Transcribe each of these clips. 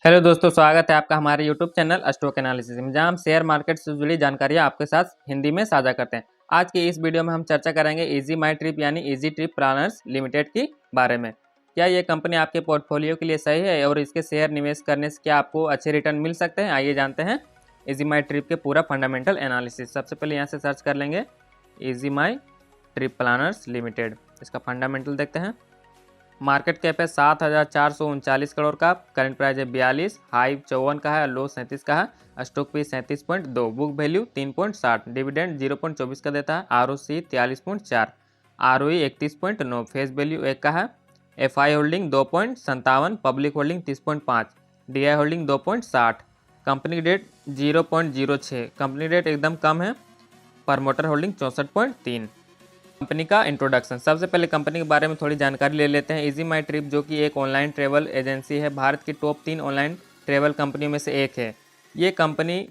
Hello दोस्तों, स्वागत है आपका हमारे यूट्यूब चैनल स्टॉक एनालिसिस में, जहां हम शेयर मार्केट से जुड़ी जानकारियां आपके साथ हिंदी में साझा करते हैं। आज की इस वीडियो में हम चर्चा करेंगे इजी माई ट्रिप यानी इजी ट्रिप प्लानर्स लिमिटेड की बारे में। क्या ये कंपनी आपके पोर्टफोलियो के लिए सही है और इसके शेयर निवेश करने से क्या आपको अच्छे रिटर्न मिल सकते हैं? आइए जानते हैं इजी माई ट्रिप के पूरा फंडामेंटल एनालिसिस। सबसे पहले यहाँ से सर्च कर लेंगे इजी माई ट्रिप प्लानर्स लिमिटेड। इसका फंडामेंटल देखते हैं। मार्केट कैप है 7,439 करोड़ का, करंट प्राइस है 42, हाई 54 का है, लो 37 का है, stock P 37.2, book value 3.60, dividend 0.24 का देता है, आरओसी 43.4, आरओई 31.9, फेस वैल्यू 1 का है, FI holding 2.57, public holding 30.5, DI holding 2.60, company debt 0.06, company debt एकदम कम है, प्रमोटर होल्डिंग 64.3। कंपनी का इंट्रोडक्शन। सबसे पहले कंपनी के बारे में थोड़ी जानकारी ले लेते हैं। इजी माई ट्रिप जो कि एक ऑनलाइन ट्रैवल एजेंसी है, भारत की टॉप 3 ऑनलाइन ट्रैवल कंपनियों में से एक है। ये कंपनी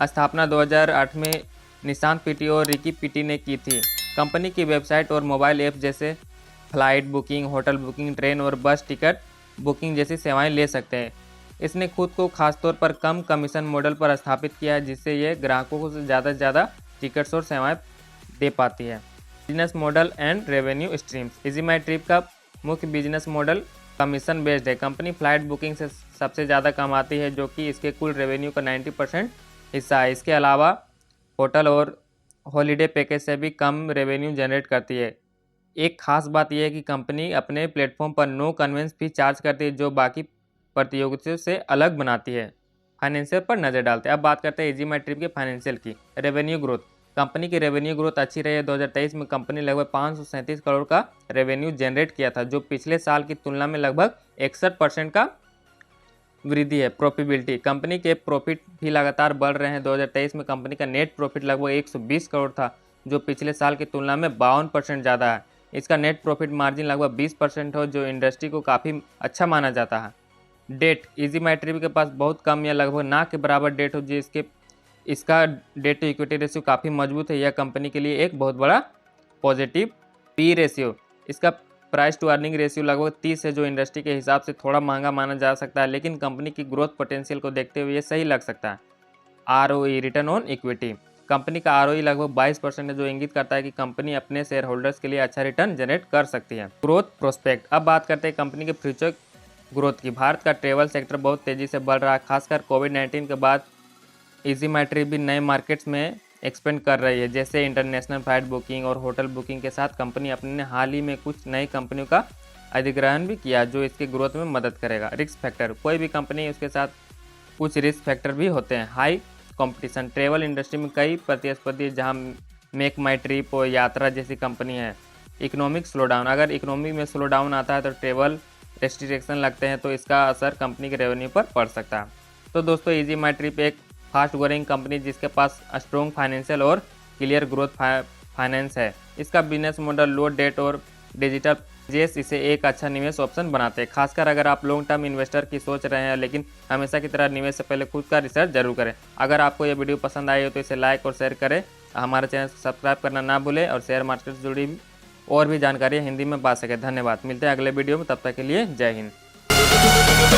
स्थापना 2008 में निशांत पीटी और रिकी पीटी ने की थी। कंपनी की वेबसाइट और मोबाइल ऐप जैसे flight booking, hotel booking, train और बस टिकट बुकिंग जैसी सेवाएँ ले सकते हैं। इसने खुद को खासतौर पर कम कमीशन मॉडल पर स्थापित किया है, जिससे ये ग्राहकों को ज़्यादा से ज़्यादा टिकट्स और सेवाएँ दे पाती है। Business model and revenue streams. Easy my trip का मुख्य बिजनेस मॉडल कमीशन बेस्ड है। कंपनी फ्लाइट बुकिंग से सबसे ज़्यादा कमाती है, जो कि इसके कुल रेवेन्यू का 90% हिस्सा है। इसके अलावा होटल और हॉलिडे पैकेज से भी कम रेवेन्यू जनरेट करती है। एक खास बात यह है कि कंपनी अपने प्लेटफॉर्म पर नो कन्वेंस फी चार्ज करती है, जो बाकी प्रतियोगियों से अलग बनाती है। फाइनेंशियल पर नज़र डालते हैं। अब बात करते हैं इजी माई ट्रिप के फाइनेंशियल की। Revenue growth. कंपनी की रेवेन्यू ग्रोथ अच्छी रही है। 2023 में कंपनी लगभग 537 करोड़ का रेवेन्यू जनरेट किया था, जो पिछले साल की तुलना में लगभग 61% का वृद्धि है। प्रॉफिटेबिलिटी। कंपनी के प्रॉफिट भी लगातार बढ़ रहे हैं। 2023 में कंपनी का नेट प्रॉफिट लगभग 120 करोड़ था, जो पिछले साल की तुलना में 52% ज़्यादा है। इसका नेट प्रॉफिट मार्जिन लगभग 20% हो, जो इंडस्ट्री को काफ़ी अच्छा माना जाता है। डेट। इजी माई ट्रिप के पास बहुत कम या लगभग ना के बराबर डेट हो, जिसके इसका डेट टू इक्विटी रेशियो काफ़ी मजबूत है। यह कंपनी के लिए एक बहुत बड़ा पॉजिटिव। P ratio. इसका प्राइस टू अर्निंग रेशियो लगभग 30 है, जो इंडस्ट्री के हिसाब से थोड़ा महंगा माना जा सकता है, लेकिन कंपनी की ग्रोथ पोटेंशियल को देखते हुए ये सही लग सकता है। ROE return on equity. Company का आरओई लगभग 22% है, जो इंगित करता है कि कंपनी अपने शेयर होल्डर्स के लिए अच्छा रिटर्न जनरेट कर सकती है। Growth prospect. अब बात करते हैं कंपनी के फ्यूचर ग्रोथ की। भारत का ट्रेवल सेक्टर बहुत तेज़ी से बढ़ रहा है, खासकर कोविड-19 के बाद। इजी माई ट्रिप भी नए मार्केट्स में एक्सपेंड कर रही है, जैसे इंटरनेशनल फ्लाइट बुकिंग और होटल बुकिंग के साथ कंपनी अपने हाल ही में कुछ नई कंपनियों का अधिग्रहण भी किया, जो इसके ग्रोथ में मदद करेगा। Risk factor. कोई भी कंपनी उसके साथ कुछ रिस्क फैक्टर भी होते हैं। High competition. ट्रेवल इंडस्ट्री में कई प्रतिस्पर्धी, जहां मेक माई ट्रिप और यात्रा जैसी कंपनी है। Economic slowdown. अगर इकोनॉमी में स्लोडाउन आता है तो ट्रेवल रेस्ट्रिक्शन लगते हैं, तो इसका असर कंपनी के रेवेन्यू पर पड़ सकता है। तो दोस्तों, इजी माई ट्रिप एक फास्ट ग्रोइंग कंपनी जिसके पास स्ट्रॉन्ग फाइनेंशियल और क्लियर ग्रोथ फाइनेंस है। इसका बिजनेस मॉडल लो डेट और डिजिटल जेस इसे एक अच्छा निवेश ऑप्शन बनाते हैं, खासकर अगर आप लॉन्ग टर्म इन्वेस्टर की सोच रहे हैं। लेकिन हमेशा की तरह निवेश से पहले खुद का रिसर्च जरूर करें। अगर आपको यह वीडियो पसंद आई हो तो इसे लाइक और शेयर करें। हमारे चैनल को सब्सक्राइब करना ना भूलें और शेयर मार्केट से जुड़ी और भी जानकारी हिंदी में पा सकें। धन्यवाद। मिलते हैं अगले वीडियो में, तब तक के लिए जय हिंद।